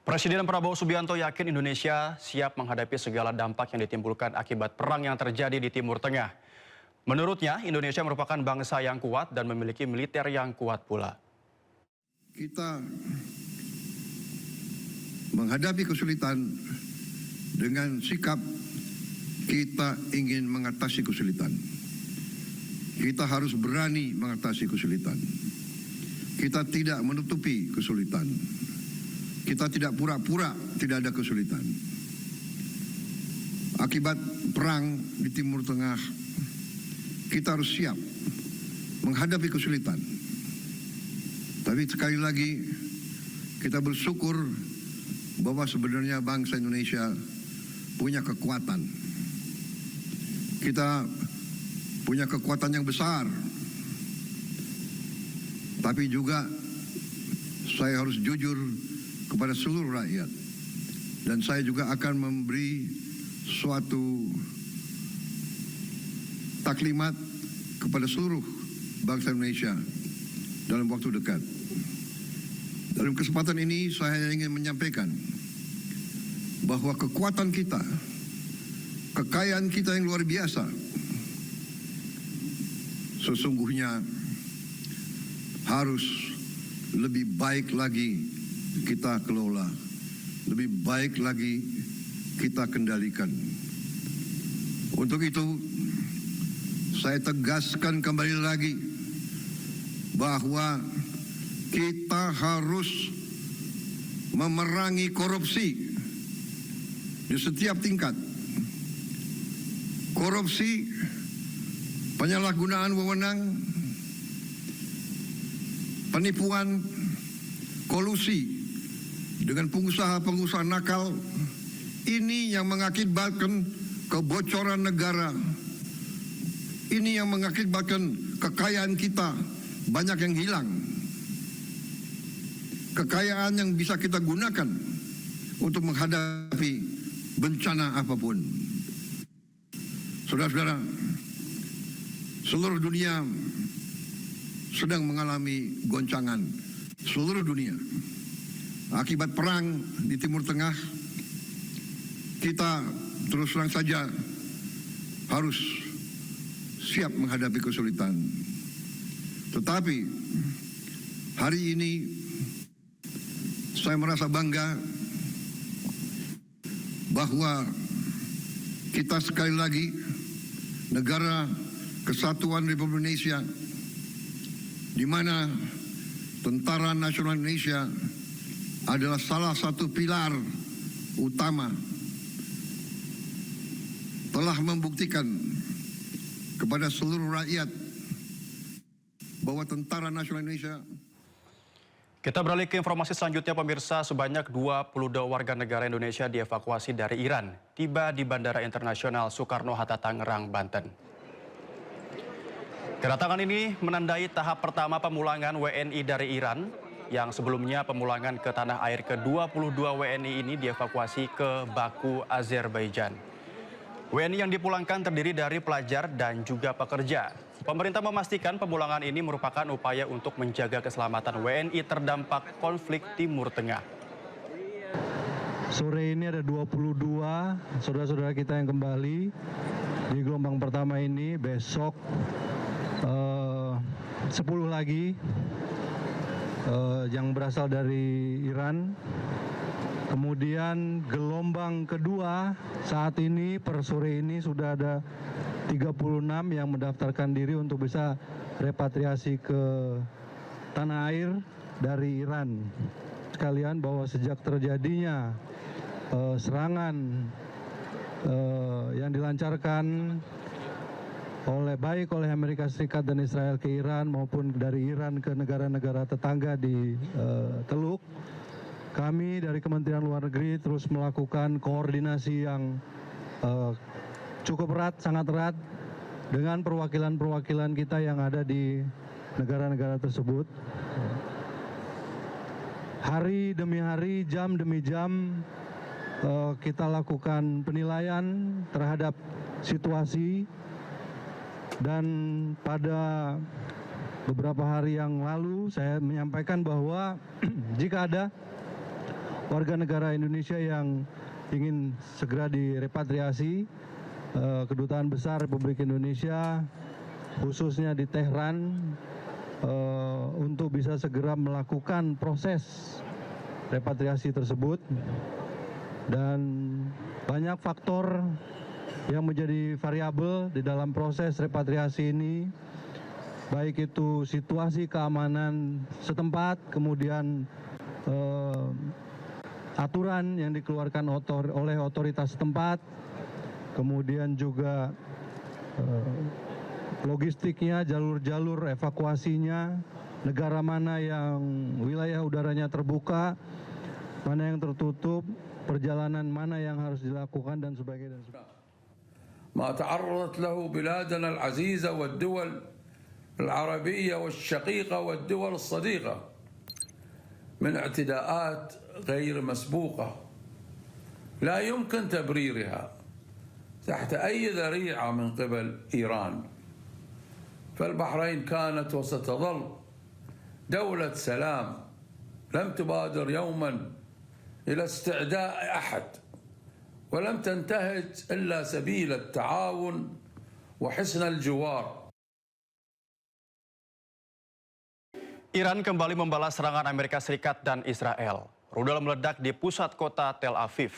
Presiden Prabowo Subianto yakin Indonesia siap menghadapi segala dampak yang ditimbulkan akibat perang yang terjadi di Timur Tengah. Menurutnya, Indonesia merupakan bangsa yang kuat dan memiliki militer yang kuat pula. Kita menghadapi kesulitan dengan sikap kita ingin mengatasi kesulitan. Kita harus berani mengatasi kesulitan. Kita tidak menutupi kesulitan. Kita tidak pura-pura tidak ada kesulitan. Akibat perang di Timur Tengah, kita harus siap menghadapi kesulitan. Tapi sekali lagi, kita bersyukur bahwa sebenarnya bangsa Indonesia punya kekuatan. Kita punya kekuatan yang besar. Tapi juga saya harus jujur kepada seluruh rakyat, dan saya juga akan memberi suatu taklimat kepada seluruh bangsa Indonesia dalam waktu dekat. Dalam kesempatan ini saya ingin menyampaikan bahwa kekuatan kita, kekayaan kita yang luar biasa, sesungguhnya harus lebih baik lagi kita kelola, lebih baik lagi kita kendalikan. Untuk itu, saya tegaskan kembali lagi bahwa kita harus memerangi korupsi di setiap tingkat. Korupsi, penyalahgunaan wewenang, penipuan, kolusi dengan pengusaha-pengusaha nakal, ini yang mengakibatkan kebocoran negara. Ini yang mengakibatkan kekayaan kita banyak yang hilang. Kekayaan yang bisa kita gunakan untuk menghadapi bencana apapun. Saudara-saudara, seluruh dunia sedang mengalami goncangan. Seluruh dunia. Akibat perang di Timur Tengah, kita terus terang saja harus siap menghadapi kesulitan. Tetapi hari ini saya merasa bangga bahwa kita sekali lagi negara Kesatuan Republik Indonesia, di mana Tentara Nasional Indonesia adalah salah satu pilar utama, telah membuktikan kepada seluruh rakyat bahwa Tentara Nasional Indonesia. Kita beralih ke informasi selanjutnya, pemirsa. Sebanyak 22 warga negara Indonesia dievakuasi dari Iran, tiba di Bandara Internasional Soekarno-Hatta, Tangerang, Banten. Kedatangan ini menandai tahap pertama pemulangan WNI dari Iran, yang sebelumnya pemulangan ke tanah air ke-22 WNI ini dievakuasi ke Baku, Azerbaijan. WNI yang dipulangkan terdiri dari pelajar dan juga pekerja. Pemerintah memastikan pemulangan ini merupakan upaya untuk menjaga keselamatan WNI terdampak konflik Timur Tengah. Sore ini ada 22 saudara-saudara kita yang kembali di gelombang pertama ini. Besok 10 lagi yang berasal dari Iran. Kemudian gelombang kedua saat ini per sore ini sudah ada 36 yang mendaftarkan diri untuk bisa repatriasi ke tanah air dari Iran. Sekalian bahwa sejak terjadinya serangan yang dilancarkan baik oleh Amerika Serikat dan Israel ke Iran maupun dari Iran ke negara-negara tetangga di Teluk, kami dari Kementerian Luar Negeri terus melakukan koordinasi yang cukup erat, sangat erat dengan perwakilan-perwakilan kita yang ada di negara-negara tersebut. Hari demi hari, jam demi jam, kita lakukan penilaian terhadap situasi. Dan pada beberapa hari yang lalu saya menyampaikan bahwa jika ada warga negara Indonesia yang ingin segera direpatriasi. Kedutaan Besar Republik Indonesia khususnya di Tehran untuk bisa segera melakukan proses repatriasi tersebut, dan banyak faktor yang menjadi variabel di dalam proses repatriasi ini, baik itu situasi keamanan setempat, kemudian aturan yang dikeluarkan oleh otoritas setempat, kemudian juga logistiknya, jalur-jalur evakuasinya, negara mana yang wilayah udaranya terbuka, mana yang tertutup, perjalanan mana yang harus dilakukan, dan sebagainya. ما تعرضت له بلادنا العزيزة والدول العربية والشقيقة والدول الصديقة من اعتداءات غير مسبوقة لا يمكن تبريرها تحت أي ذريعة من قبل إيران. فالبحرين كانت وستظل دولة سلام لم تبادر يوما إلى استعداء أحد، ولم تنتهج إلا سبيل التعاون وحسن الجوار. Iran kembali membalas serangan Amerika Serikat dan Israel. Rudal meledak di pusat kota Tel Aviv.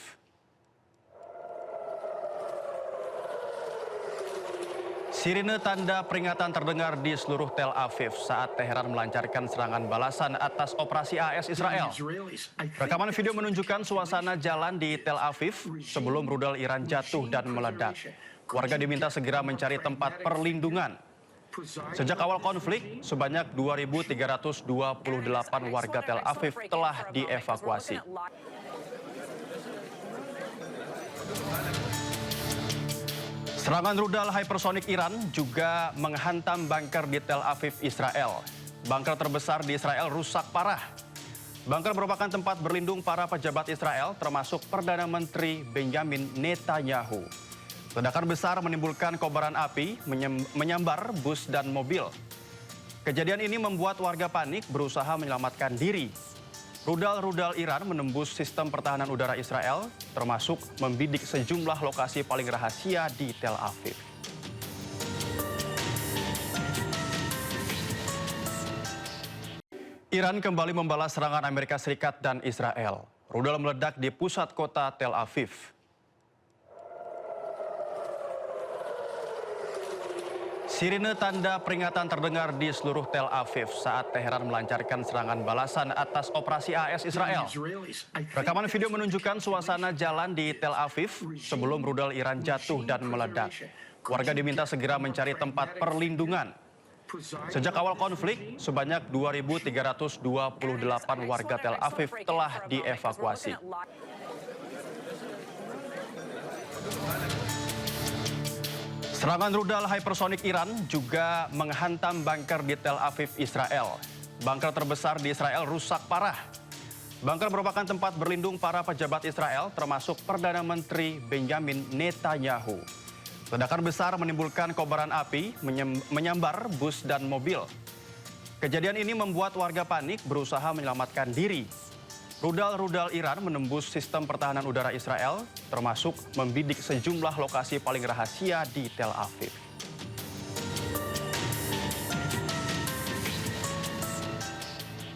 Sirine tanda peringatan terdengar di seluruh Tel Aviv saat Teheran melancarkan serangan balasan atas operasi AS Israel. Rekaman video menunjukkan suasana jalan di Tel Aviv sebelum rudal Iran jatuh dan meledak. Warga diminta segera mencari tempat perlindungan. Sejak awal konflik, sebanyak 2.328 warga Tel Aviv telah dievakuasi. Serangan rudal hypersonik Iran juga menghantam bunker di Tel Aviv, Israel. Bunker terbesar di Israel rusak parah. Bunker merupakan tempat berlindung para pejabat Israel, termasuk Perdana Menteri Benjamin Netanyahu. Ledakan besar menimbulkan kobaran api, menyambar bus dan mobil. Kejadian ini membuat warga panik berusaha menyelamatkan diri. Rudal-rudal Iran menembus sistem pertahanan udara Israel, termasuk membidik sejumlah lokasi paling rahasia di Tel Aviv. Iran kembali membalas serangan Amerika Serikat dan Israel. Rudal meledak di pusat kota Tel Aviv. Sirine tanda peringatan terdengar di seluruh Tel Aviv saat Teheran melancarkan serangan balasan atas operasi AS Israel. Rekaman video menunjukkan suasana jalan di Tel Aviv sebelum rudal Iran jatuh dan meledak. Warga diminta segera mencari tempat perlindungan. Sejak awal konflik, sebanyak 2.328 warga Tel Aviv telah dievakuasi. Serangan rudal hypersonik Iran juga menghantam bunker di Tel Aviv, Israel. Bunker terbesar di Israel rusak parah. Bunker merupakan tempat berlindung para pejabat Israel, termasuk Perdana Menteri Benjamin Netanyahu. Ledakan besar menimbulkan kobaran api, menyambar bus dan mobil. Kejadian ini membuat warga panik berusaha menyelamatkan diri. Rudal-rudal Iran menembus sistem pertahanan udara Israel, termasuk membidik sejumlah lokasi paling rahasia di Tel Aviv.